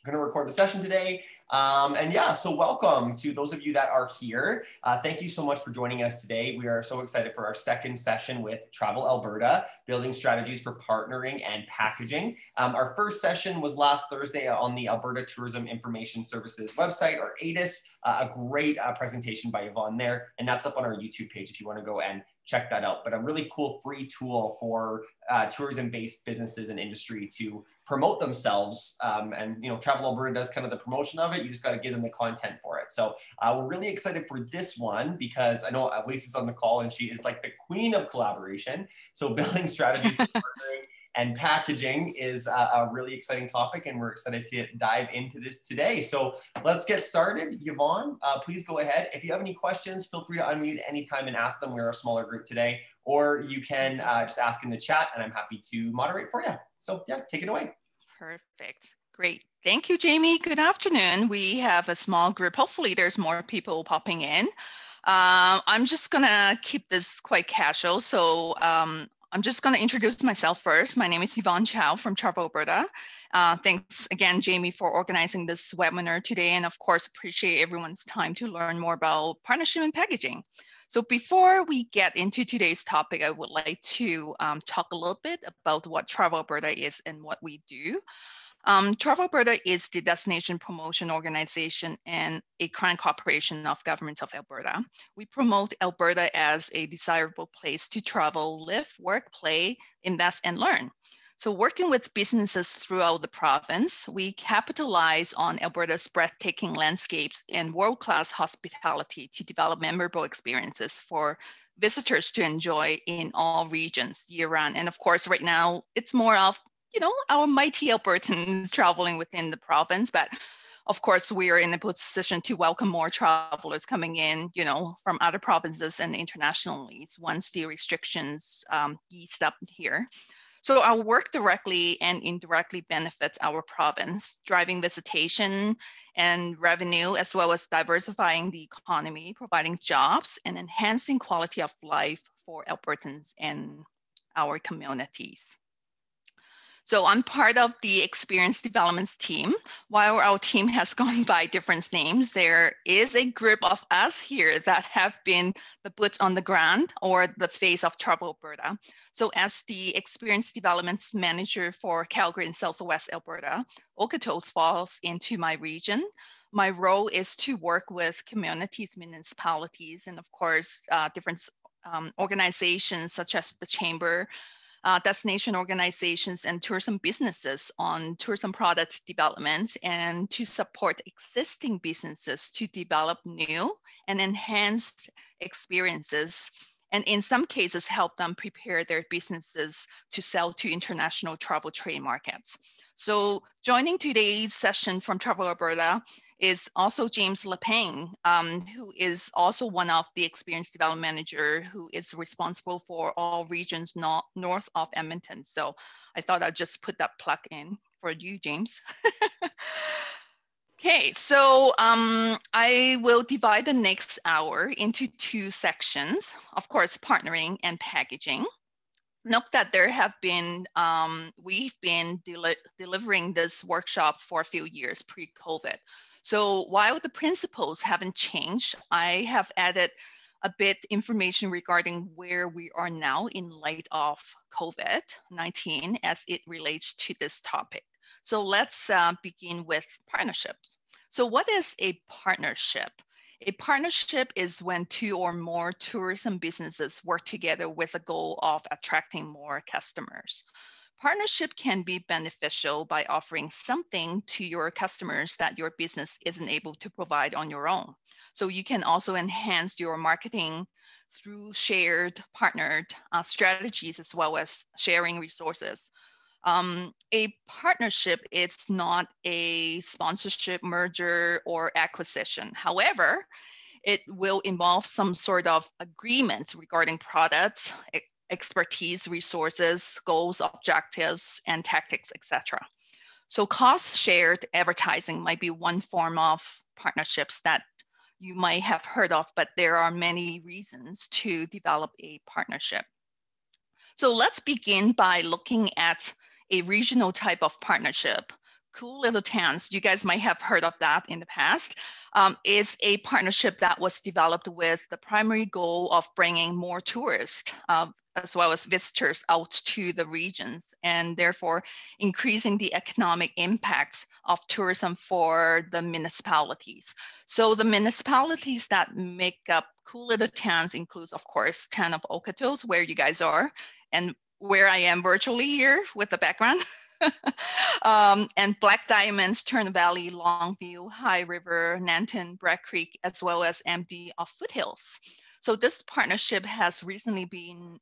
going to record the session today. And yeah, so welcome to those of you that are here. Thank you so much for joining us today. We are so excited for our second session with Travel Alberta, building strategies for partnering and packaging. Our first session was last Thursday on the Alberta Tourism Information Services website, or ATIS. A great presentation by Yvonne there, and that's up on our YouTube page if you want to go and check that out. But a really cool free tool for tourism-based businesses and industry to promote themselves. And Travel Alberta does kind of the promotion of it. You just got to give them the content for it. So we're really excited for this one because I know Lisa's on the call and she is like the queen of collaboration. So building strategies for partnering and packaging is a really exciting topic, and we're excited to dive into this today. So let's get started. Yvonne, please go ahead. If you have any questions, feel free to unmute anytime and ask them. We're a smaller group today, or you can just ask in the chat and I'm happy to moderate for you. So yeah, take it away. Perfect. Great. Thank you, Jamie. Good afternoon. We have a small group. Hopefully there's more people popping in. I'm just gonna keep this quite casual. So I'm just going to introduce myself first. My name is Yvonne Chow from Travel Alberta. Thanks again, Jamie, for organizing this webinar today. And of course, appreciate everyone's time to learn more about partnership and packaging. So before we get into today's topic, I would like to talk a little bit about what Travel Alberta is and what we do. Travel Alberta is the destination promotion organization and a client cooperation of governments of Alberta. We promote Alberta as a desirable place to travel, live, work, play, invest, and learn. So working with businesses throughout the province, we capitalize on Alberta's breathtaking landscapes and world-class hospitality to develop memorable experiences for visitors to enjoy in all regions year-round. And of course, right now, it's more of our mighty Albertans traveling within the province, but of course, we are in a position to welcome more travelers coming in, from other provinces and internationally once the restrictions eased up here. So our work directly and indirectly benefits our province, driving visitation and revenue, as well as diversifying the economy, providing jobs and enhancing quality of life for Albertans and our communities. So I'm part of the experience developments team. While our team has gone by different names, there is a group of us here that have been the boots on the ground or the face of Travel Alberta. So as the experience developments manager for Calgary and Southwest Alberta, Okotoks falls into my region. My role is to work with communities, municipalities, and of course, different organizations such as the Chamber, destination organizations and tourism businesses on tourism product development, and to support existing businesses to develop new and enhanced experiences, and in some cases help them prepare their businesses to sell to international travel trade markets. So joining today's session from Travel Alberta is also James Lepang, who is also one of the experience development manager who is responsible for all regions north of Edmonton. So I thought I'd just put that plug in for you, James. Okay, so I will divide the next hour into two sections, of course, partnering and packaging. Note that there have been, we've been delivering this workshop for a few years pre-COVID. So while the principles haven't changed, I have added a bit information regarding where we are now in light of COVID-19 as it relates to this topic. So let's begin with partnerships. So what is a partnership? A partnership is when two or more tourism businesses work together with a goal of attracting more customers. Partnership can be beneficial by offering something to your customers that your business isn't able to provide on your own. So you can also enhance your marketing through shared, partnered strategies, as well as sharing resources. A partnership is not a sponsorship, merger, or acquisition. However, it will involve some sort of agreements regarding products, expertise, resources, goals, objectives, and tactics, etc. So cost-shared advertising might be one form of partnerships that you might have heard of, but there are many reasons to develop a partnership. So let's begin by looking at a regional type of partnership Cool Little Towns, you guys might have heard of that in the past, is a partnership that was developed with the primary goal of bringing more tourists as well as visitors out to the regions, and therefore increasing the economic impacts of tourism for the municipalities. So the municipalities that make up Cool Little Towns includes, of course, Town of Okotos, where you guys are, and where I am virtually here with the background. And Black Diamonds, Turn Valley, Longview, High River, Nanton, Bragg Creek, as well as MD of Foothills. So this partnership has recently been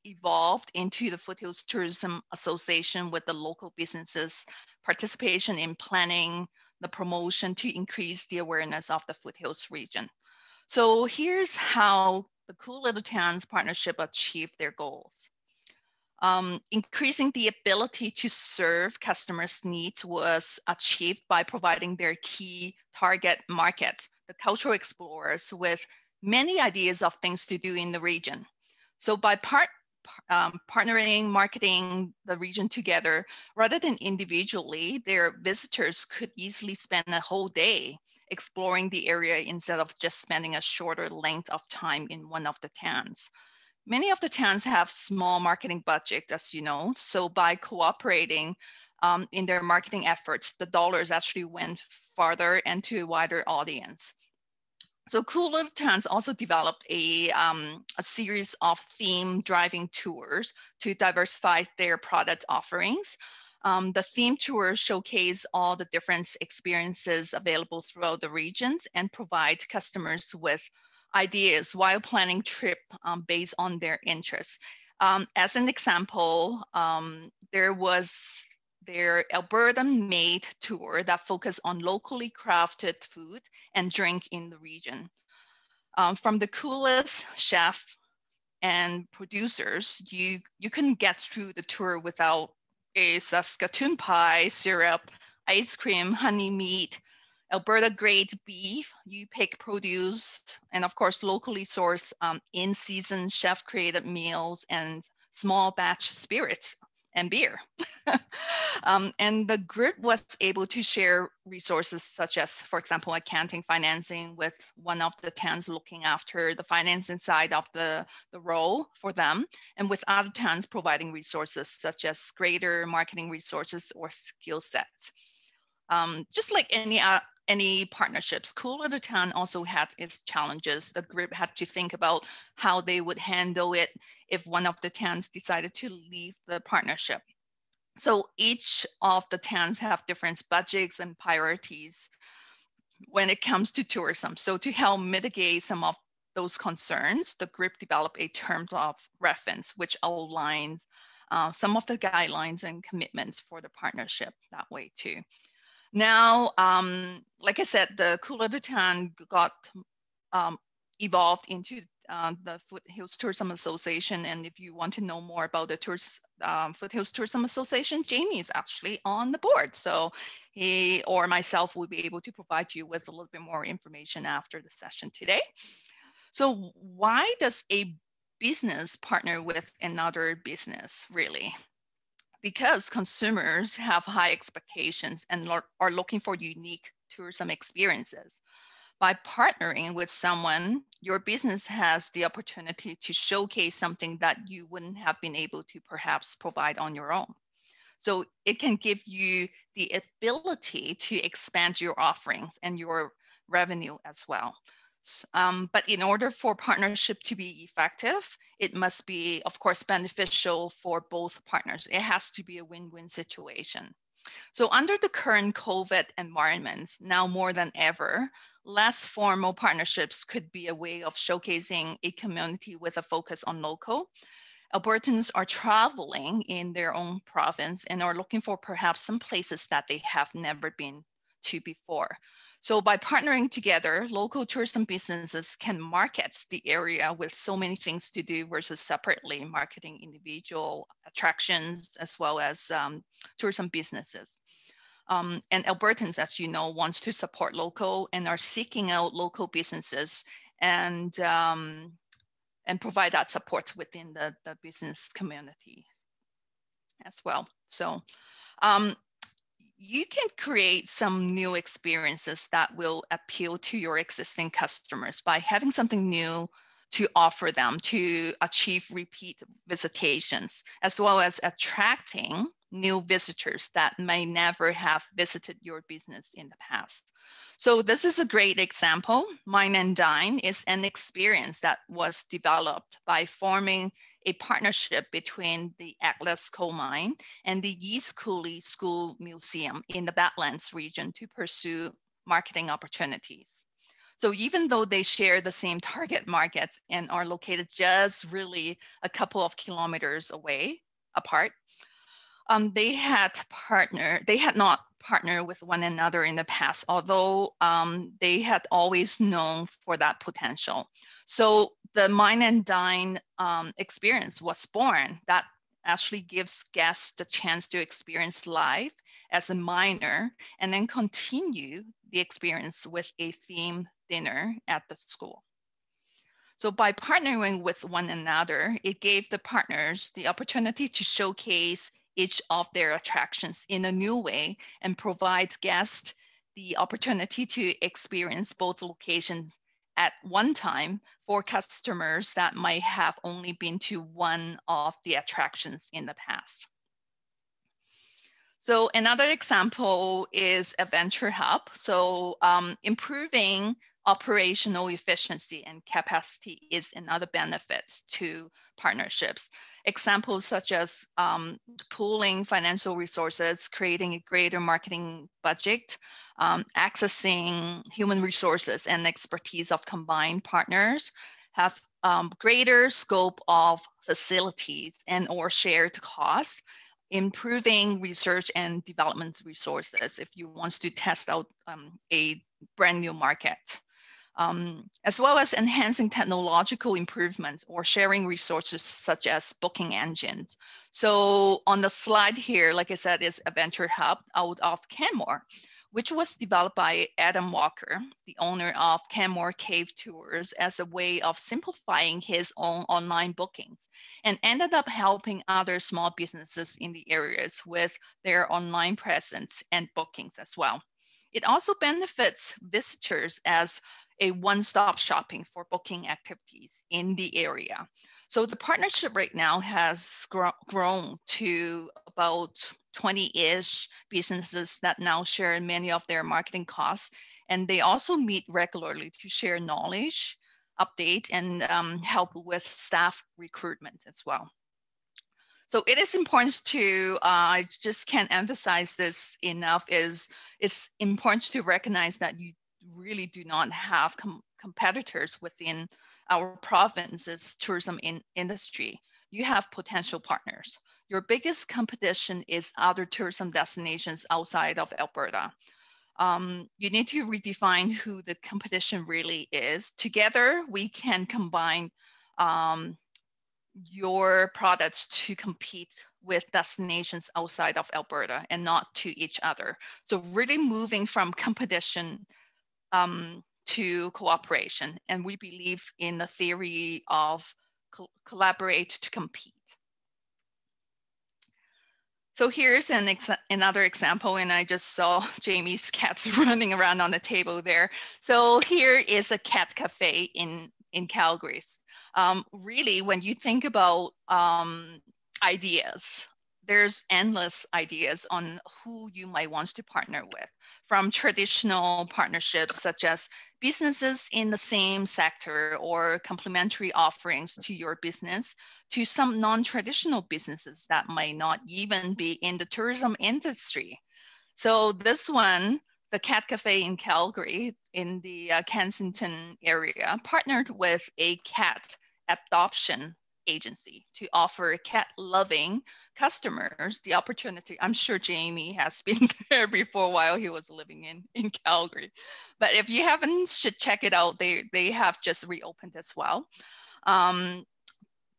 evolved into the Foothills Tourism Association with the local businesses participation in planning the promotion to increase the awareness of the Foothills region. So here's how the Cool Little Towns partnership achieved their goals. Increasing the ability to serve customers' needs was achieved by providing their key target markets, the cultural explorers, with many ideas of things to do in the region. So by partnering, marketing the region together, rather than individually, their visitors could easily spend a whole day exploring the area instead of just spending a shorter length of time in one of the towns. Many of the towns have small marketing budget, as you know, so by cooperating in their marketing efforts, the dollars actually went farther and to a wider audience. So Cool Little Towns also developed a series of theme driving tours to diversify their product offerings. The theme tours showcase all the different experiences available throughout the regions and provide customers with ideas while planning trip based on their interests. As an example, there was their Alberta Made tour that focused on locally crafted food and drink in the region. From the coolest chef and producers, you couldn't get through the tour without a Saskatoon pie, syrup, ice cream, honey meat, Alberta grade beef, you-pick produce, and of course, locally sourced in-season chef-created meals and small batch spirits and beer. And the group was able to share resources such as, for example, accounting, financing, with one of the towns looking after the financing side of the role for them, and with other towns providing resources such as greater marketing resources or skill sets. Just like any partnerships, Cool Little Town also had its challenges. The group had to think about how they would handle it if one of the towns decided to leave the partnership. So each of the towns have different budgets and priorities when it comes to tourism. So to help mitigate some of those concerns, the group developed a terms of reference, which outlines some of the guidelines and commitments for the partnership that way too. Now, like I said, the Cool Little Town got evolved into the Foothills Tourism Association. And if you want to know more about the Foothills Tourism Association, Jamie is actually on the board. So he or myself will be able to provide you with a little bit more information after the session today. So why does a business partner with another business, really? Because consumers have high expectations and are looking for unique tourism experiences. By partnering with someone, your business has the opportunity to showcase something that you wouldn't have been able to perhaps provide on your own. So it can give you the ability to expand your offerings and your revenue as well. But in order for partnership to be effective, it must be, of course, beneficial for both partners. It has to be a win-win situation. So under the current COVID environment, now more than ever, less formal partnerships could be a way of showcasing a community with a focus on local. Albertans are traveling in their own province and are looking for perhaps some places that they have never been to before. So by partnering together, local tourism businesses can market the area with so many things to do versus separately marketing individual attractions as well as tourism businesses. And Albertans, as you know, wants to support local and are seeking out local businesses and provide that support within the business community as well. So you can create some new experiences that will appeal to your existing customers by having something new to offer them to achieve repeat visitations, as well as attracting new visitors that may never have visited your business in the past. So this is a great example. Mine and Dine is an experience that was developed by forming a partnership between the Atlas Coal Mine and the East Cooley School Museum in the Badlands region to pursue marketing opportunities. So even though they share the same target markets and are located just really a couple of kilometers away apart, they had not partnered with one another in the past, although they had always known for that potential. So the Mine and Dine experience was born that actually gives guests the chance to experience life as a miner and then continue the experience with a themed dinner at the school. So by partnering with one another, it gave the partners the opportunity to showcase each of their attractions in a new way and provide guests the opportunity to experience both locations at one time for customers that might have only been to one of the attractions in the past. So another example is Adventure Hub. So improving operational efficiency and capacity is another benefit to partnerships. Examples such as pooling financial resources, creating a greater marketing budget, accessing human resources and expertise of combined partners have greater scope of facilities and or shared costs, improving research and development resources if you want to test out a brand new market, as well as enhancing technological improvements or sharing resources such as booking engines. So on the slide here, like I said, is Adventure Hub out of Canmore, which was developed by Adam Walker, the owner of Canmore Cave Tours, as a way of simplifying his own online bookings, and ended up helping other small businesses in the areas with their online presence and bookings as well. It also benefits visitors as a one-stop shopping for booking activities in the area. So the partnership right now has grown to about 20-ish businesses that now share many of their marketing costs. And they also meet regularly to share knowledge, update, and help with staff recruitment as well. So it is important to, I just can't emphasize this enough, it's important to recognize that you really do not have competitors within our province's tourism industry. You have potential partners. Your biggest competition is other tourism destinations outside of Alberta. You need to redefine who the competition really is. Together, we can combine your products to compete with destinations outside of Alberta and not to each other. So really moving from competition to cooperation. And we believe in the theory of collaborate to compete. So here's another example, and I just saw Jamie's cats running around on the table there. So here is a cat cafe in Calgary. Really, when you think about ideas, there's endless ideas on who you might want to partner with, from traditional partnerships such as businesses in the same sector or complementary offerings to your business, to some non-traditional businesses that might not even be in the tourism industry. So this one, the Cat Cafe in Calgary in the Kensington area, partnered with a cat adoption agency to offer cat-loving customers the opportunity. I'm sure Jamie has been there before while he was living in Calgary. But if you haven't, should check it out. They have just reopened as well.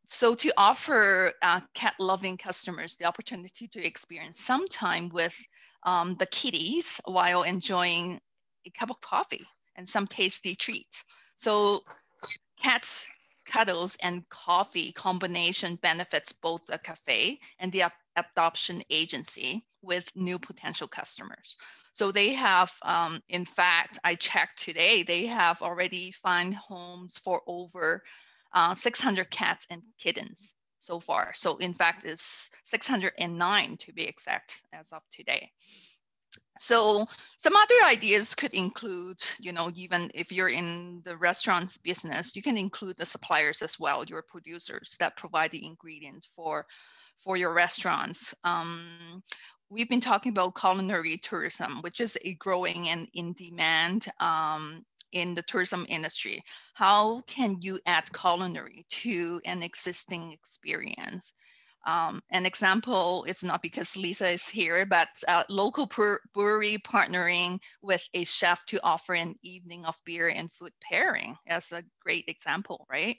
So to offer cat-loving customers the opportunity to experience some time with the kitties while enjoying a cup of coffee and some tasty treats. So cats, cuddles, and coffee combination benefits both the cafe and the adoption agency with new potential customers. So they have, in fact, I checked today, they have already found homes for over 600 cats and kittens so far. So in fact, it's 609 to be exact as of today. So some other ideas could include, even if you're in the restaurants business, you can include the suppliers as well, your producers that provide the ingredients for your restaurants. We've been talking about culinary tourism, which is a growing and in demand in the tourism industry. How can you add culinary to an existing experience? An example, it's not because Lisa is here, but local brewery partnering with a chef to offer an evening of beer and food pairing. That's a great example, right?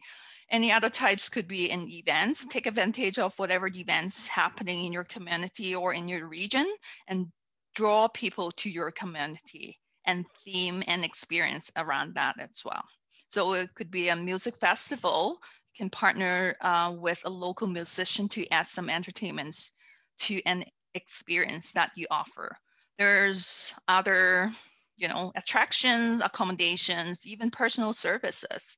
Any other types could be in events. Take advantage of whatever events happening in your community or in your region and draw people to your community and theme and experience around that as well. So it could be a music festival, can partner with a local musician to add some entertainment to an experience that you offer. There's other, attractions, accommodations, even personal services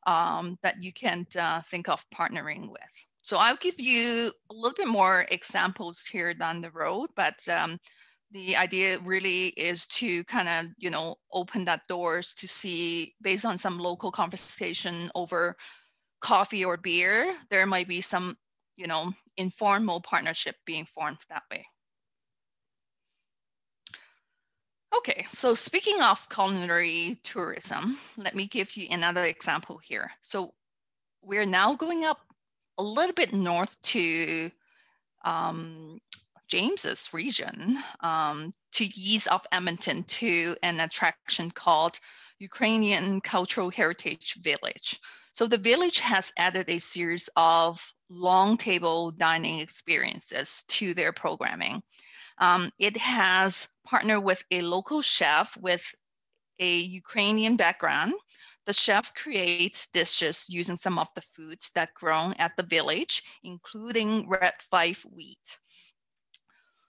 that you can think of partnering with. So I'll give you a little bit more examples here down the road, but the idea really is to kind of, open that doors to see, based on some local conversation over coffee or beer, there might be some, informal partnership being formed that way. Okay, so speaking of culinary tourism, let me give you another example here. So we're now going up a little bit north to James's region, to east of Edmonton, to an attraction called Ukrainian Cultural Heritage Village. So the village has added a series of long table dining experiences to their programming. It has partnered with a local chef with a Ukrainian background. The chef creates dishes using some of the foods that grown at the village, including red fife wheat.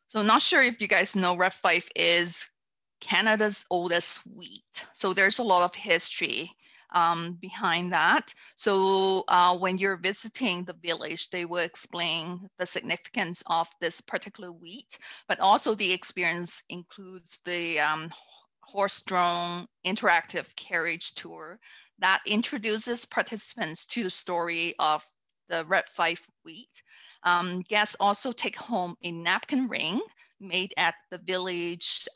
So not sure if you guys know, red fife is Canada's oldest wheat. So there's a lot of history behind that. So when you're visiting the village, they will explain the significance of this particular wheat, but also the experience includes the horse-drawn interactive carriage tour that introduces participants to the story of the red fife wheat. Guests also take home a napkin ring made at the village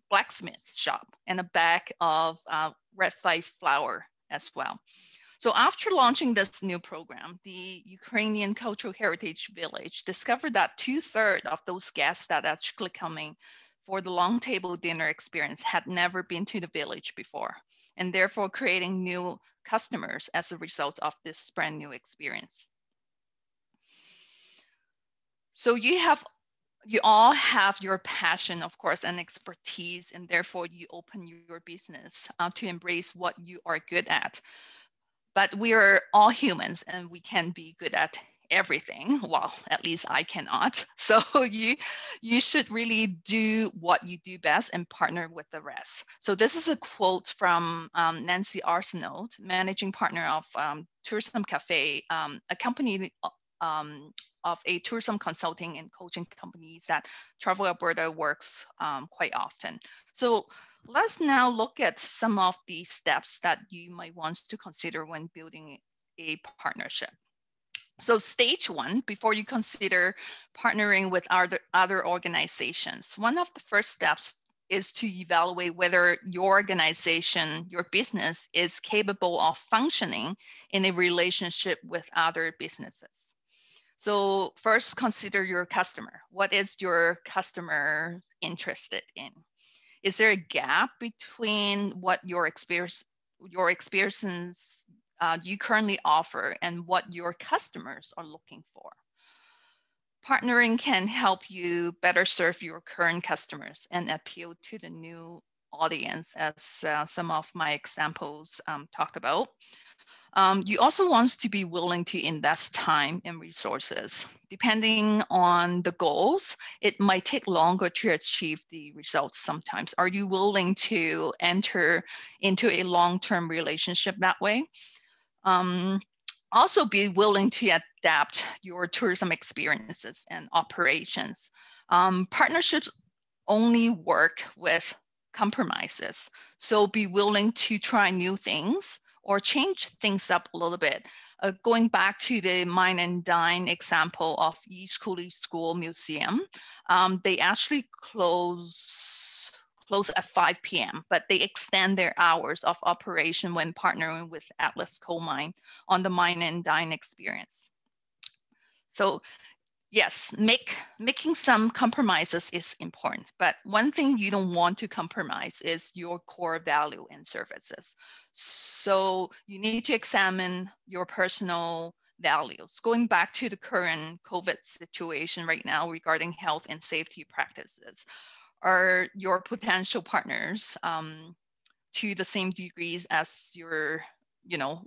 blacksmith shop and a bag of red fife flour as well. So after launching this new program, the Ukrainian Cultural Heritage Village discovered that 2/3 of those guests that actually coming for the long table dinner experience had never been to the village before, and therefore creating new customers as a result of this brand new experience. So you all have your passion, of course, and expertise, and therefore you open your business to embrace what you are good at. But we are all humans and we can be good at everything. Well, at least I cannot. So you should really do what you do best and partner with the rest. So this is a quote from Nancy Arsenault, managing partner of Tourism Cafe, a company of a tourism consulting and coaching companies that Travel Alberta works quite often. So let's now look at some of the steps that you might want to consider when building a partnership. So stage one, before you consider partnering with other organizations, one of the first steps is to evaluate whether your organization, your business is capable of functioning in a relationship with other businesses. So first, consider your customer. What is your customer interested in? Is there a gap between what your experience you currently offer and what your customers are looking for? Partnering can help you better serve your current customers and appeal to the new audience, as some of my examples talked about. You also want to be willing to invest time and resources. Depending on the goals, it might take longer to achieve the results sometimes. Are you willing to enter into a long-term relationship that way? Also be willing to adapt your tourism experiences and operations. Partnerships only work with compromises. So be willing to try new things or change things up a little bit. Going back to the Mine and Dine example of East Cooley School Museum, they actually close at 5 p.m., but they extend their hours of operation when partnering with Atlas Coal Mine on the Mine and Dine experience. So yes, making some compromises is important, but one thing you don't want to compromise is your core value and services. So you need to examine your personal values. Going back to the current COVID situation right now regarding health and safety practices, are your potential partners to the same degrees as your,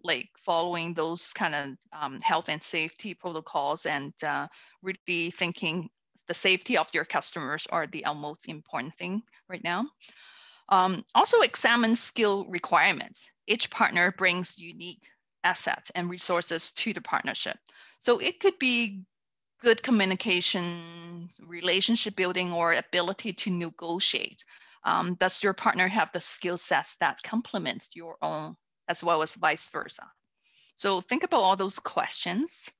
like following those kind of health and safety protocols and really thinking the safety of your customers are the most important thing right now. Also examine skill requirements. Each partner brings unique assets and resources to the partnership. So it could be good communication, relationship building, or ability to negotiate. Does your partner have the skill sets that complements your own, as well as vice versa? So think about all those questions.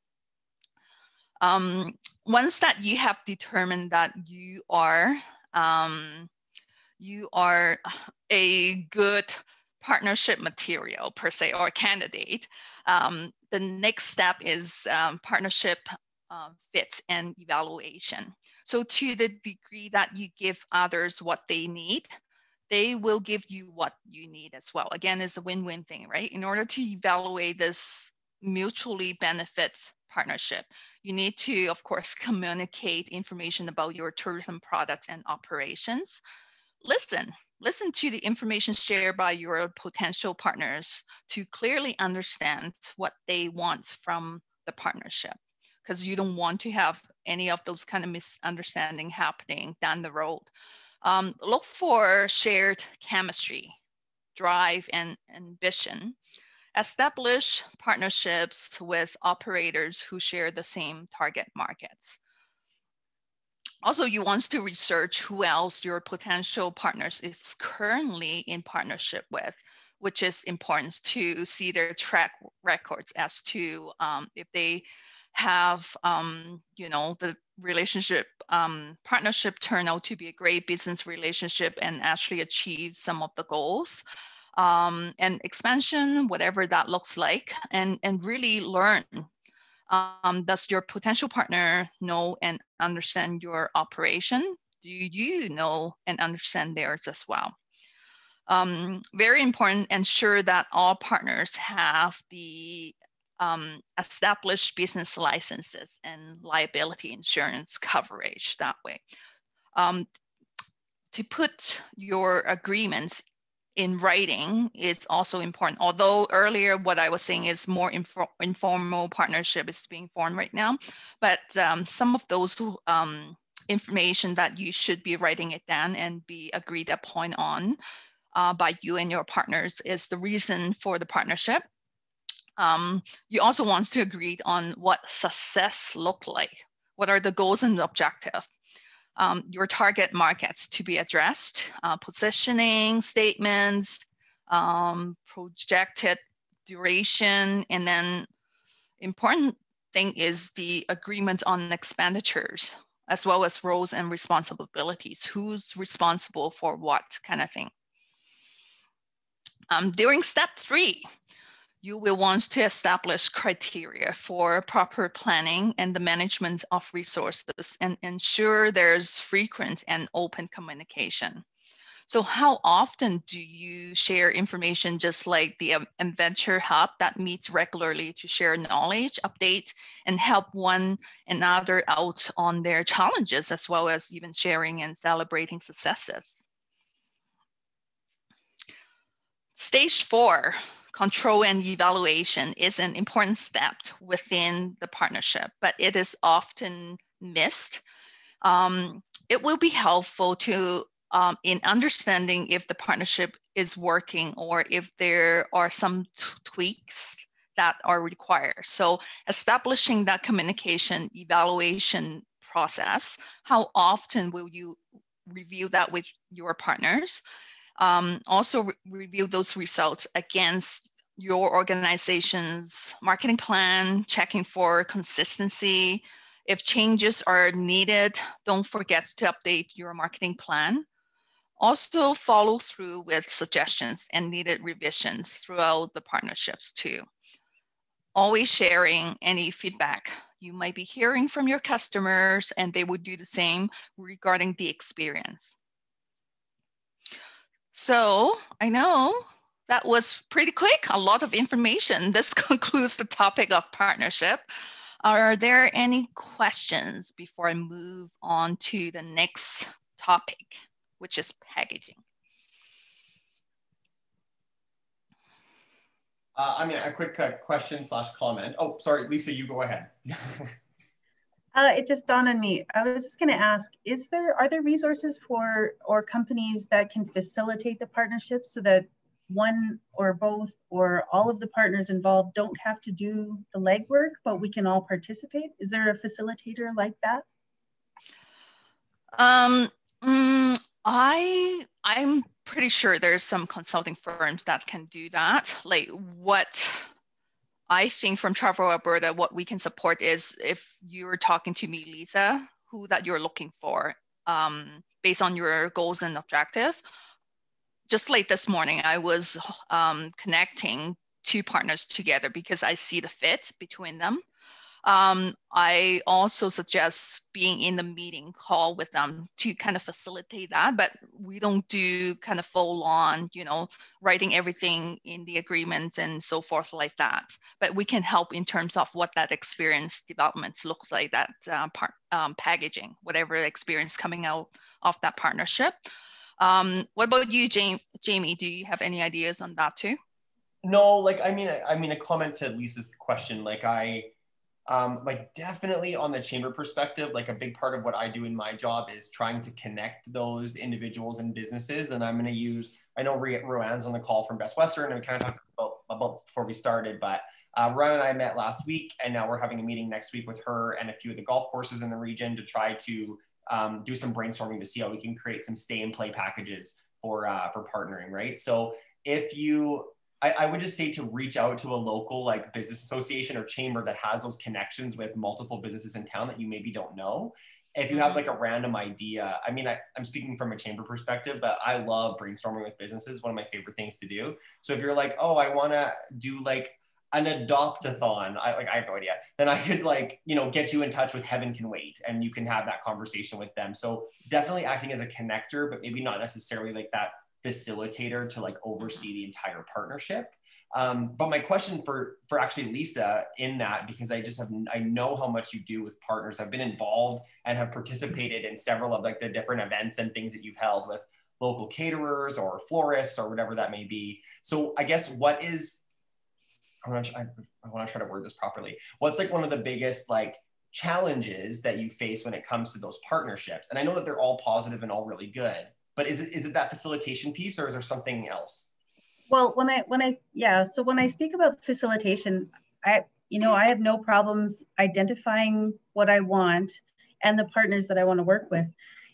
Once that you have determined that you are a good partnership material per se or candidate, the next step is partnership fit and evaluation. So to the degree that you give others what they need, they will give you what you need as well. Again, it's a win-win thing, right? In order to evaluate this mutually benefits partnership, you need to, of course, communicate information about your tourism products and operations. Listen to the information shared by your potential partners to clearly understand what they want from the partnership, because you don't want to have any of those kind of misunderstanding happening down the road. Look for shared chemistry, drive, and ambition. Establish partnerships with operators who share the same target markets. Also, you want to research who else your potential partners is currently in partnership with, which is important to see their track records as to if they have, the relationship, partnership turn out to be a great business relationship and actually achieve some of the goals. And expansion, whatever that looks like, and really learn. Does your potential partner know and understand your operation? Do you know and understand theirs as well? Very important, ensure that all partners have the established business licenses and liability insurance coverage that way. To put your agreements in writing is also important. Although earlier what I was saying is more informal partnership is being formed right now, but some of those information that you should be writing it down and be agreed upon on by you and your partners is the reason for the partnership. You also want to agree on what success look like. What are the goals and objectives? Your target markets to be addressed, positioning statements, projected duration, and then important thing is the agreement on expenditures, as well as roles and responsibilities. Who's responsible for what kind of thing? During step 3, you will want to establish criteria for proper planning and the management of resources and ensure there's frequent and open communication. So how often do you share information, just like the Adventure Hub that meets regularly to share knowledge, update, and help one another out on their challenges, as well as even sharing and celebrating successes? Stage 4, control and evaluation is an important step within the partnership, but it is often missed. It will be helpful to in understanding if the partnership is working or if there are some tweaks that are required. So establishing that communication evaluation process, how often will you review that with your partners? Also review those results against your organization's marketing plan, checking for consistency. If changes are needed, don't forget to update your marketing plan. Also follow through with suggestions and needed revisions throughout the partnerships too. Always sharing any feedback you might be hearing from your customers, and they would do the same regarding the experience. So I know that was pretty quick, a lot of information. This concludes the topic of partnership. Are there any questions before I move on to the next topic, which is packaging? I mean, a quick question/comment. Oh, sorry, Lisa, you go ahead. It just dawned on me. I was just going to ask, are there resources for or companies that can facilitate the partnerships so that one or both or all of the partners involved don't have to do the legwork, but we can all participate? Is there a facilitator like that? I'm pretty sure there's some consulting firms that can do that. Like what I think from Travel Alberta, what we can support is if you're talking to me, Lisa, who that you're looking for based on your goals and objective. Just like this morning, I was connecting two partners together because I see the fit between them. I also suggest being in the meeting call with them to kind of facilitate that, but we don't do kind of full on, writing everything in the agreements and so forth like that. But we can help in terms of what that experience development looks like, that packaging, whatever experience coming out of that partnership. What about you, Jamie? Do you have any ideas on that too? No, I mean, a comment to Lisa's question, definitely on the chamber perspective, a big part of what I do in my job is trying to connect those individuals and businesses. And I'm going to use, I know Roanne's on the call from Best Western, and we kind of talked about this before we started, but Roanne and I met last week, and now we're having a meeting next week with her and a few of the golf courses in the region to try to do some brainstorming to see how we can create some stay and play packages for partnering, right? So if you, I would just say to reach out to a local business association or chamber that has those connections with multiple businesses in town that you maybe don't know. If you have a random idea, I mean, I'm speaking from a chamber perspective, but I love brainstorming with businesses, one of my favorite things to do. So if you're oh, I want to do an adopt-a-thon, I have no idea, then I could get you in touch with Heaven Can Wait, and you can have that conversation with them. So definitely acting as a connector, but maybe not necessarily that facilitator to oversee the entire partnership. But my question for actually Lisa in that, because I know how much you do with partners. I've been involved and have participated in several of the different events and things that you've held with local caterers or florists or whatever that may be. So I guess what is, I want to try to word this properly. What's one of the biggest challenges that you face when it comes to those partnerships? And I know that they're all positive and all really good, but is it that facilitation piece, or is there something else? Well, when I speak about facilitation, I have no problems identifying what I want and the partners that I want to work with.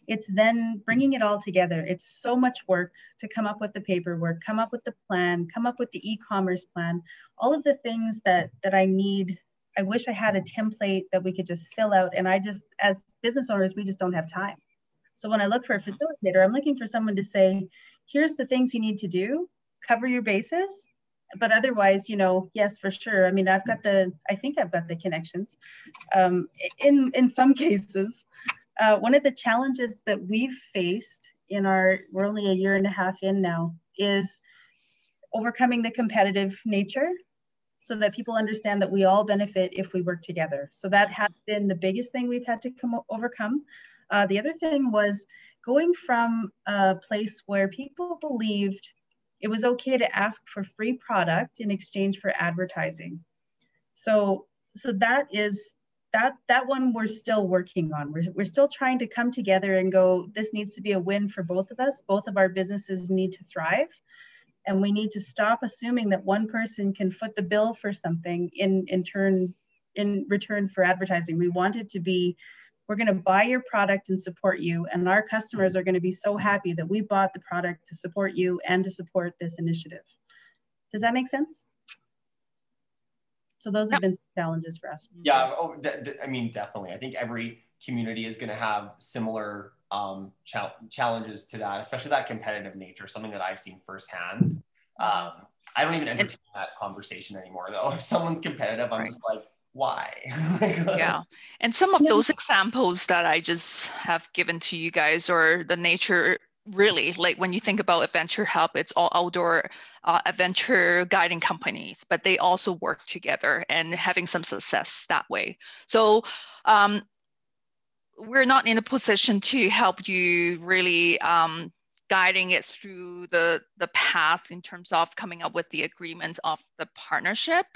It's then bringing it all together. It's so much work to come up with the paperwork, come up with the plan, come up with the e-commerce plan, all of the things that I need. I wish I had a template that we could just fill out. And as business owners, we just don't have time. So when I look for a facilitator, I'm looking for someone to say, here's the things you need to do, cover your bases. But otherwise, yes, for sure. I mean, I think I've got the connections. In some cases, one of the challenges that we've faced we're only a year and a half in now, is overcoming the competitive nature so that people understand that we all benefit if we work together. So that has been the biggest thing we've had to overcome. The other thing was going from a place where people believed it was okay to ask for free product in exchange for advertising. So that one we're still working on. We're still trying to come together and go, this needs to be a win for both of us. Both of our businesses need to thrive. And we need to stop assuming that one person can foot the bill for something in return for advertising. We want it to be, we're going to buy your product and support you. And our customers are going to be so happy that we bought the product to support you and to support this initiative. Does that make sense? So those have been some challenges for us. Yeah, I mean, definitely. I think every community is going to have similar challenges to that, especially that competitive nature, something that I've seen firsthand. I don't even entertain that conversation anymore, though. If someone's competitive, I'm just like, why? Yeah. And some of those examples that I just have given to you guys, or the nature, really, like when you think about Adventure Hub, it's all outdoor adventure guiding companies, but they also work together and having some success that way. So we're not in a position to help you really guiding it through the path in terms of coming up with the agreements of the partnership,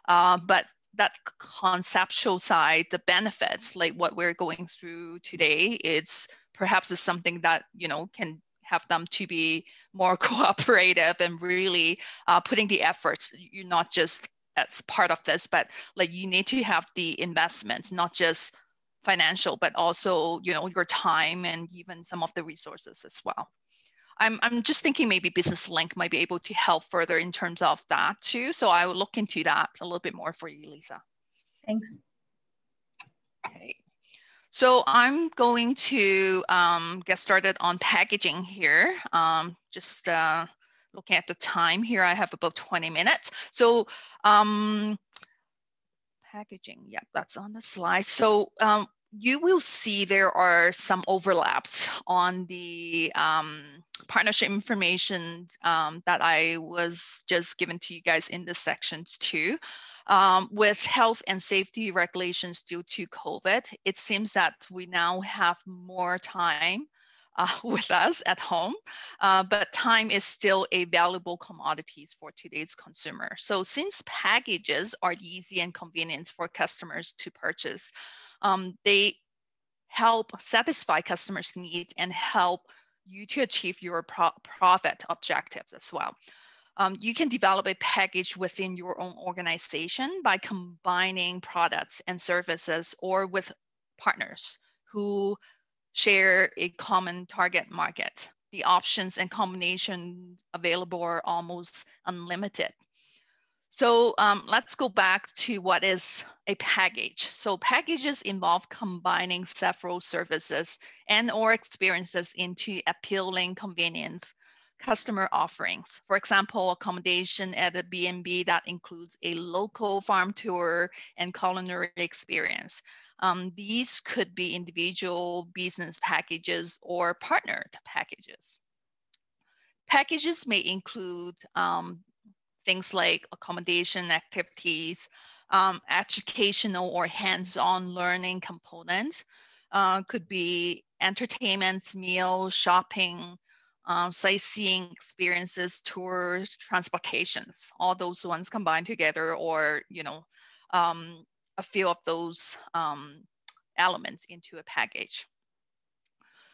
but that conceptual side, the benefits, like what we're going through today, it's perhaps is something that, you know, can have them to be more cooperative and really putting the efforts. You're not just as part of this, but like you need to have the investments, not just financial, but also, you know, your time and even some of the resources as well. I'm just thinking maybe Business Link might be able to help further in terms of that too. So I will look into that a little bit more for you, Lisa. Thanks. Okay. So I'm going to get started on packaging here. Just looking at the time here, I have about 20 minutes. So packaging, yeah, that's on the slide. So you will see there are some overlaps on the partnership information that I was just given to you guys in the sections too. With health and safety regulations due to COVID, it seems that we now have more time with us at home, but time is still a valuable commodity for today's consumer. So since packages are easy and convenient for customers to purchase, they help satisfy customers' needs and help you to achieve your profit objectives as well. You can develop a package within your own organization by combining products and services or with partners who share a common target market. The options and combinations available are almost unlimited. So let's go back to what is a package. So packages involve combining several services and or experiences into appealing convenience customer offerings. For example, accommodation at a B&B that includes a local farm tour and culinary experience. These could be individual business packages or partnered packages. Packages may include things like accommodation activities, educational or hands-on learning components, could be entertainments, meals, shopping, sightseeing experiences, tours, transportations, all those ones combined together, or, you know, a few of those elements into a package.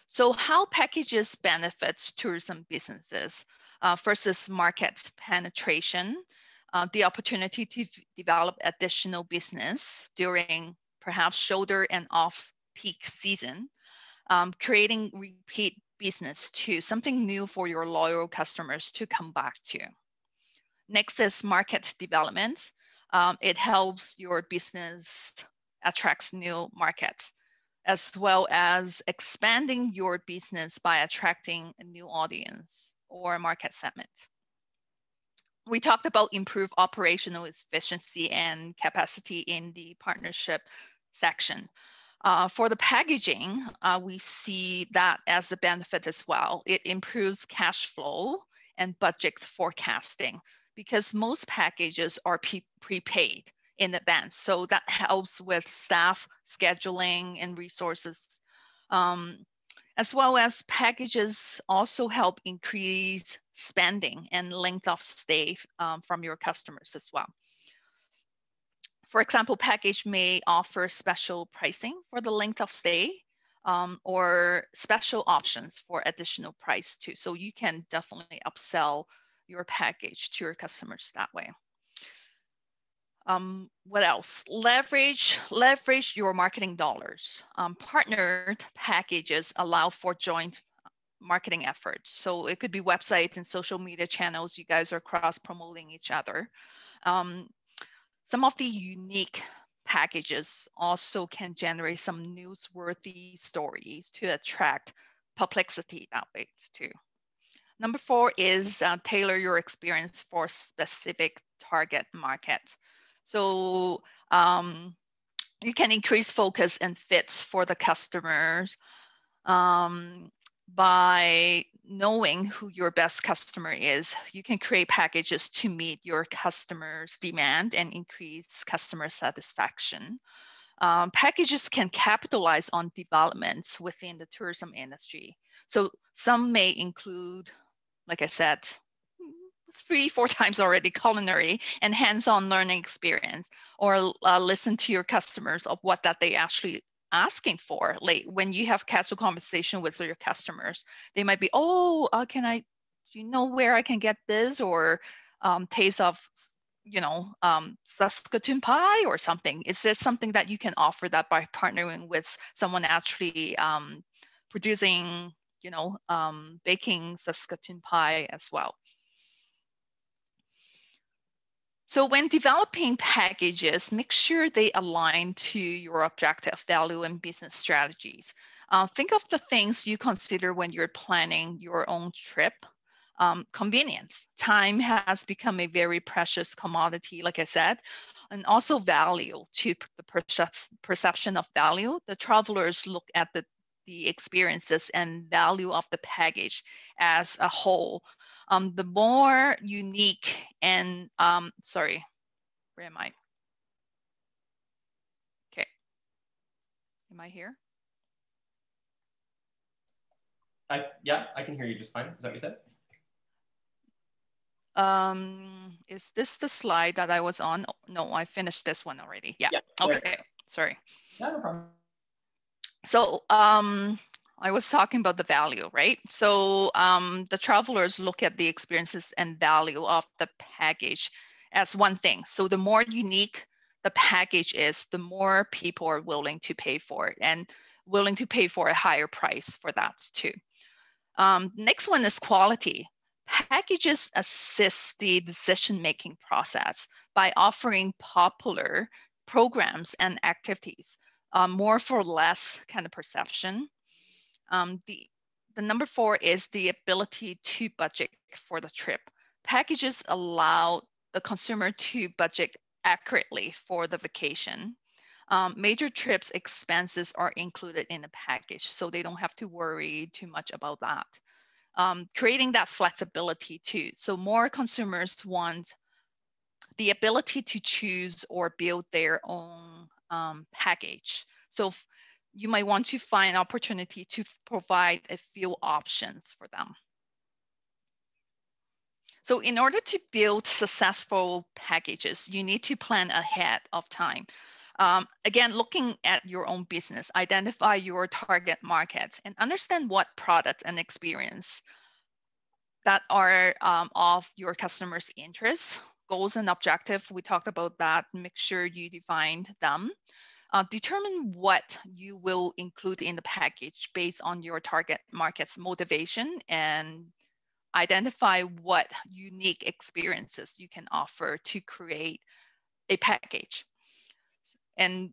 So how packages benefits tourism businesses? First is market penetration, the opportunity to develop additional business during perhaps shoulder and off-peak season, creating repeat business to something new for your loyal customers to come back to. Next is market development. It helps your business attract new markets, as well as expanding your business by attracting a new audience or market segment. We talked about improved operational efficiency and capacity in the partnership section. For the packaging, we see that as a benefit as well. It improves cash flow and budget forecasting because most packages are prepaid in advance. So that helps with staff scheduling and resources, as well as packages also help increase spending and length of stay from your customers as well. For example, package may offer special pricing for the length of stay or special options for additional price too. So you can definitely upsell your package to your customers that way. What else? Leverage your marketing dollars. Partnered packages allow for joint marketing efforts. So it could be websites and social media channels. You guys are cross promoting each other. Some of the unique packages also can generate some newsworthy stories to attract publicity that way too. Number 4 is tailor your experience for specific target market. So you can increase focus and fits for the customers by knowing who your best customer is. You can create packages to meet your customers' demand and increase customer satisfaction. Packages can capitalize on developments within the tourism industry. So some may include, like I said, 3-4 times already, culinary and hands-on learning experience, or listen to your customers of what that they actually asking for. Like when you have casual conversation with your customers, they might be, oh, do you know where I can get this, or taste of, Saskatoon pie or something? Is there something that you can offer that by partnering with someone actually producing, baking Saskatoon pie as well? So when developing packages, make sure they align to your objective, value, and business strategies. Think of the things you consider when you're planning your own trip. Convenience. Time has become a very precious commodity, like I said, and also value, to the perception of value. The travelers look at the experiences and value of the package as a whole. The more unique and, sorry, where am I? Okay, am I here? Yeah, I can hear you just fine. Is that what you said? Is this the slide that I was on? No, I finished this one already. Yeah, okay, sorry. Yeah, no problem. So I was talking about the value, right? So the travelers look at the experiences and value of the package as one thing. So the more unique the package is, the more people are willing to pay for it, and willing to pay for a higher price for that too. Next one is quality. Packages assist the decision-making process by offering popular programs and activities, more for less kind of perception. The number 4 is the ability to budget for the trip. Packages allow the consumer to budget accurately for the vacation. Major trips expenses are included in the package, so they don't have to worry too much about that. Creating that flexibility too. So more consumers want the ability to choose or build their own package. So you might want to find opportunity to provide a few options for them. So in order to build successful packages, you need to plan ahead of time. Again, looking at your own business, identify your target markets and understand what products and experience that are of your customers' interests, goals and objectives. We talked about that. Make sure you define them. Determine what you will include in the package based on your target market's motivation, and identify what unique experiences you can offer to create a package. And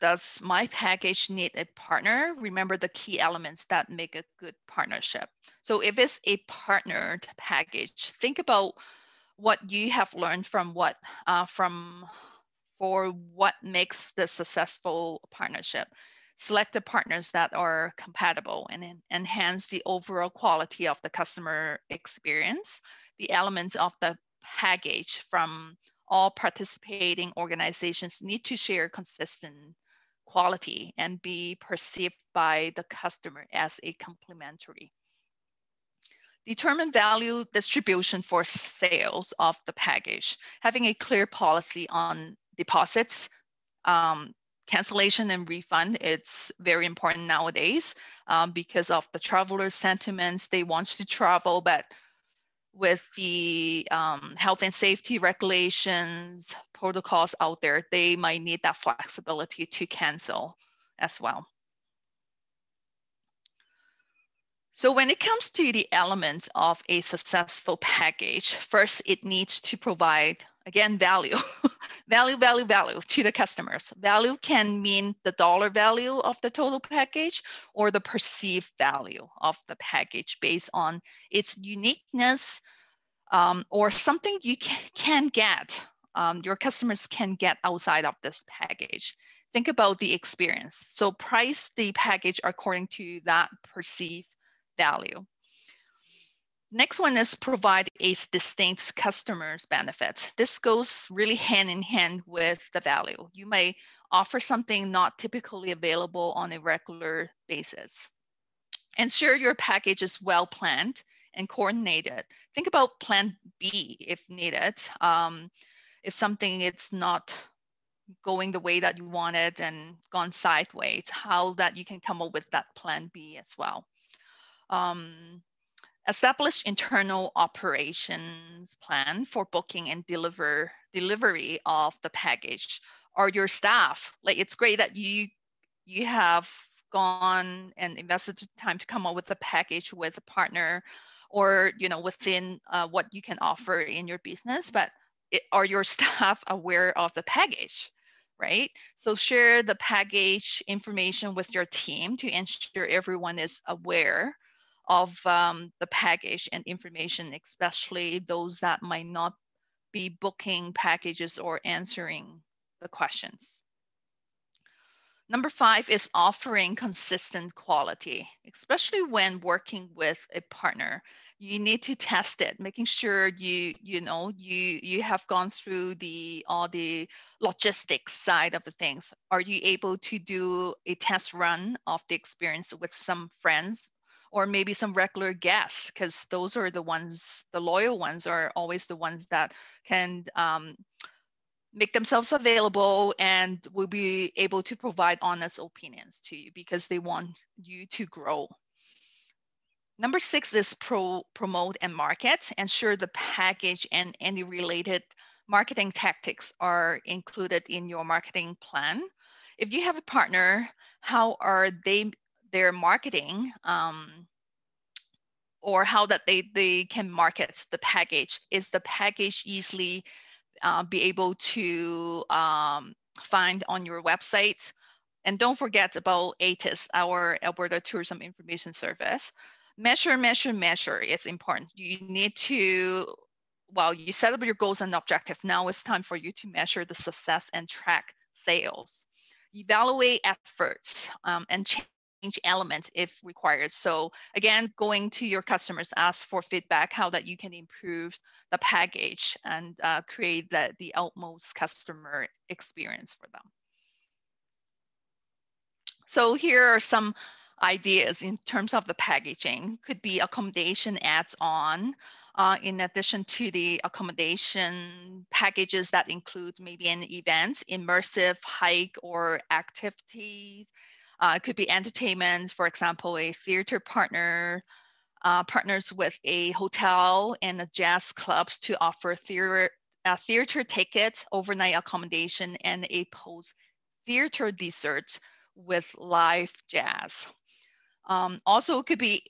does my package need a partner? Remember the key elements that make a good partnership. So if it's a partnered package, think about what you have learned from what makes the successful partnership. Select the partners that are compatible and enhance the overall quality of the customer experience. The elements of the package from all participating organizations need to share consistent quality and be perceived by the customer as a complementary. Determine value distribution for sales of the package. Having a clear policy on deposits, cancellation and refund, it's very important nowadays because of the travelers' sentiments. They want to travel, but with the health and safety regulations, protocols out there, they might need that flexibility to cancel as well. So when it comes to the elements of a successful package, first it needs to provide, again, value. value to the customers. Value can mean the dollar value of the total package or the perceived value of the package based on its uniqueness, or something you can get, your customers can get outside of this package. Think about the experience. So price the package according to that perceived value. Next one is provide a distinct customer's benefits. This goes really hand in hand with the value. You may offer something not typically available on a regular basis. Ensure your package is well planned and coordinated. Think about plan B if needed. If something is not going the way that you wanted and gone sideways, how that you can come up with that plan B as well. Establish internal operations plan for booking and delivery of the package. Or your staff, like it's great that you have gone and invested time to come up with a package with a partner, or within what you can offer in your business, but are your staff aware of the package, right? So share the package information with your team to ensure everyone is aware of the package and information, especially those that might not be booking packages or answering the questions. Number 5 is offering consistent quality, especially when working with a partner. You need to test it, making sure you have gone through all the logistics side of the things. Are you able to do a test run of the experience with some friends or maybe some regular guests? Because those are the ones, the loyal ones are always the ones that can make themselves available and will be able to provide honest opinions to you because they want you to grow. Number 6 is promote and market. Ensure the package and any related marketing tactics are included in your marketing plan. If you have a partner, how are their marketing or how that they can market the package? Is the package easily be able to find on your website? And don't forget about ATIS, our Alberta Tourism Information Service. Measure is important. You need to, well, you set up your goals and objective. Now it's time for you to measure the success and track sales. Evaluate efforts and change elements if required. So again, going to your customers, ask for feedback, how that you can improve the package and create the utmost customer experience for them. So here are some ideas in terms of the packaging. Could be accommodation adds on. In addition to the accommodation packages that include maybe an event, immersive hike or activities. It could be entertainment, for example, a theater partners with a hotel and a jazz clubs to offer theater tickets, overnight accommodation, and a post-theater dessert with live jazz. Also, it could be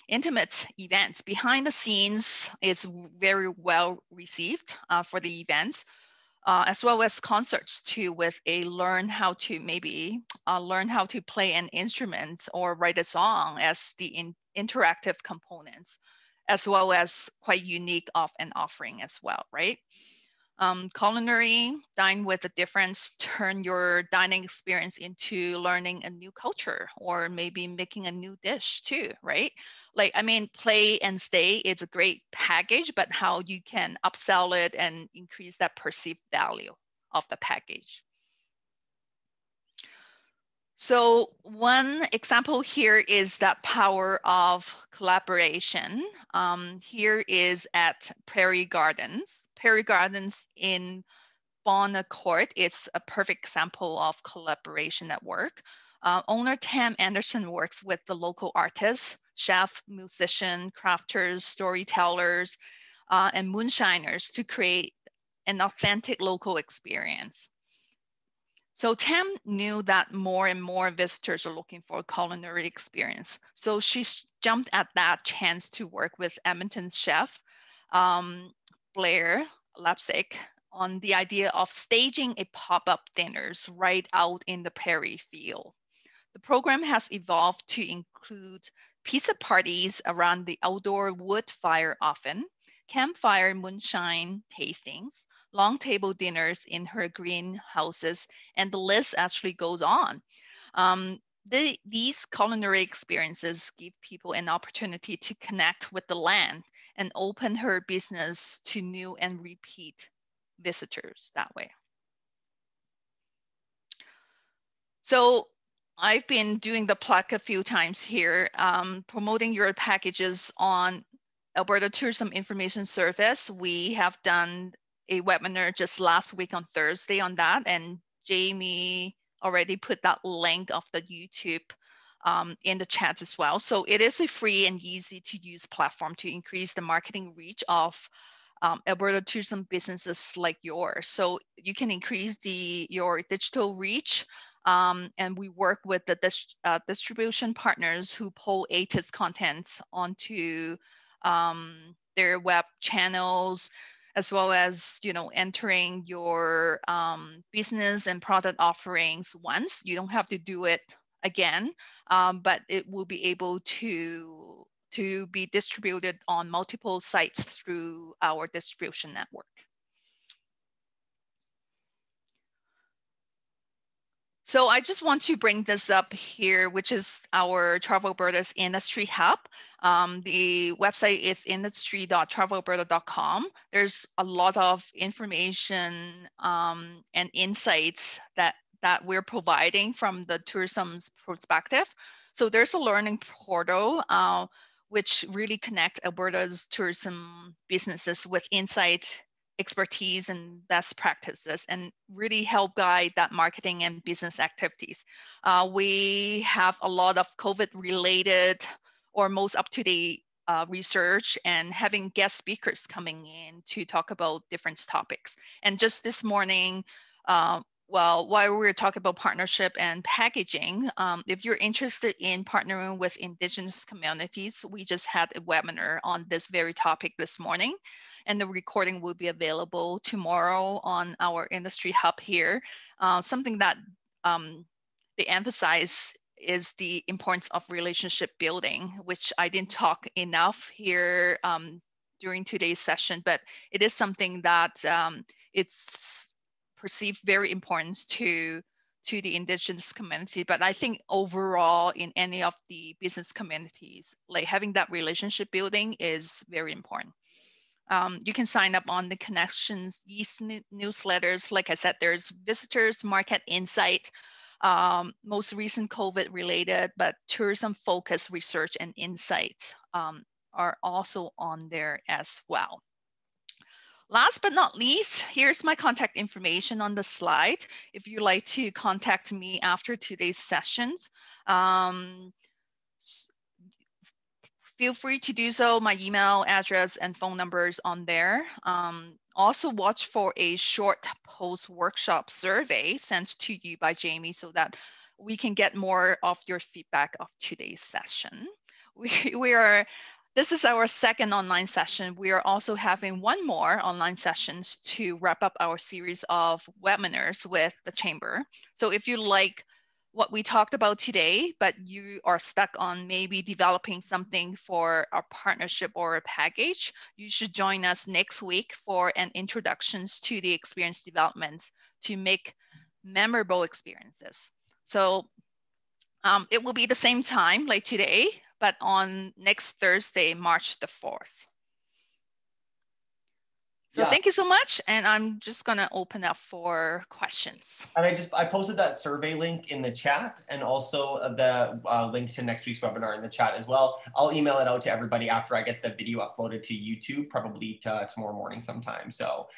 intimate events. Behind the scenes, it's very well received for the events. As well as concerts too, with a learn how to play an instrument or write a song as the interactive components, as well as quite unique of an offering as well, right? Culinary, dine with a difference, turn your dining experience into learning a new culture or maybe making a new dish too, right? Like, I mean, play and stay, it's a great package, but how you can upsell it and increase that perceived value of the package. So one example here is that power of collaboration. Here is at Prairie Gardens. Prairie Gardens in Bonner Court is a perfect example of collaboration at work. Owner Tam Anderson works with the local artists, chef, musician, crafters, storytellers, and moonshiners to create an authentic local experience. So Tam knew that more and more visitors are looking for a culinary experience. So she jumped at that chance to work with Edmonton's chef, Blair Lapsick, on the idea of staging a pop-up dinners right out in the prairie field. The program has evolved to include pizza parties around the outdoor wood fire oven, campfire moonshine tastings, long table dinners in her greenhouses, and the list actually goes on. These culinary experiences give people an opportunity to connect with the land and open her business to new and repeat visitors that way. So I've been doing the plug a few times here, promoting your packages on Alberta Tourism Information Service. We have done a webinar just last week on Thursday on that, and Jamie already put that link of the YouTube in the chat as well. So it is a free and easy to use platform to increase the marketing reach of Alberta tourism businesses like yours. So you can increase your digital reach, and we work with the distribution partners who pull ATIS contents onto their web channels, as well as entering your business and product offerings once. You don't have to do it again, but it will be able to be distributed on multiple sites through our distribution network. So I just want to bring this up here, which is our Travel Alberta's Industry Hub. The website is industry.travelalberta.com. There's a lot of information and insights that we're providing from the tourism's perspective. So there's a learning portal which really connects Alberta's tourism businesses with insight, expertise, and best practices, and really help guide that marketing and business activities. We have a lot of COVID-related or most up-to-date research, and having guest speakers coming in to talk about different topics. And just this morning, well, while we were talking about partnership and packaging, if you're interested in partnering with Indigenous communities, we just had a webinar on this very topic this morning, and the recording will be available tomorrow on our industry hub here. Something that they emphasize is the importance of relationship building, which I didn't talk enough here during today's session, but it is something that it's perceived very important to the Indigenous community. But I think overall in any of the business communities, like having that relationship building is very important. You can sign up on the Connections East newsletters. Like I said, there's visitors, market insight, most recent COVID related, but tourism focused research and insights are also on there as well. Last but not least, here's my contact information on the slide. If you'd like to contact me after today's sessions, feel free to do so. My email address and phone numbers on there. Also watch for a short post-workshop survey sent to you by Jamie so that we can get more of your feedback of today's session. This is our second online session. We are also having one more online session to wrap up our series of webinars with the Chamber. So if you like what we talked about today, but you are stuck on maybe developing something for a partnership or a package, you should join us next week for an introduction to the experience developments to make memorable experiences. So it will be the same time like today, but on next Thursday, March the 4th. So thank you so much. And I'm just going to open up for questions. And I posted that survey link in the chat, and also the link to next week's webinar in the chat as well. I'll email it out to everybody after I get the video uploaded to YouTube, probably tomorrow morning sometime. So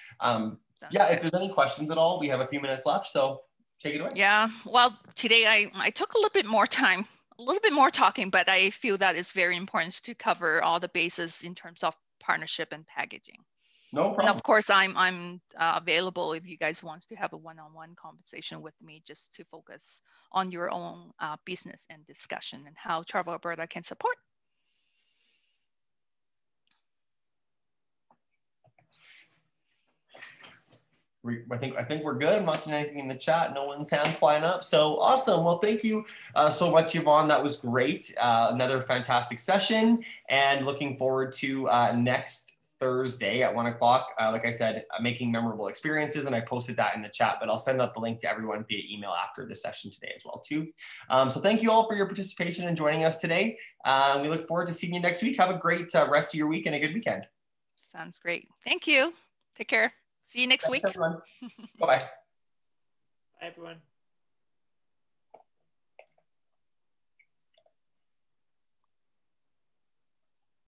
yeah, if there's any questions at all, we have a few minutes left. So take it away. Yeah, well, today I took a little bit more time, a little bit more talking, but I feel that it's very important to cover all the bases in terms of partnership and packaging. No problem. And of course, I'm available if you guys want to have a one-on-one conversation with me, just to focus on your own business and discussion and how Travel Alberta can support. I think we're good. I'm not seeing anything in the chat. No one's hands flying up. So awesome. Well, thank you so much, Yvonne. That was great. Another fantastic session, and looking forward to next Thursday at 1 o'clock. Like I said, making memorable experiences, and I posted that in the chat, but I'll send out the link to everyone via email after the session today as well too. So thank you all for your participation and joining us today. We look forward to seeing you next week. Have a great rest of your week and a good weekend. Sounds great. Thank you. Take care. See you next week. Thanks, everyone. Bye-bye. Bye, everyone.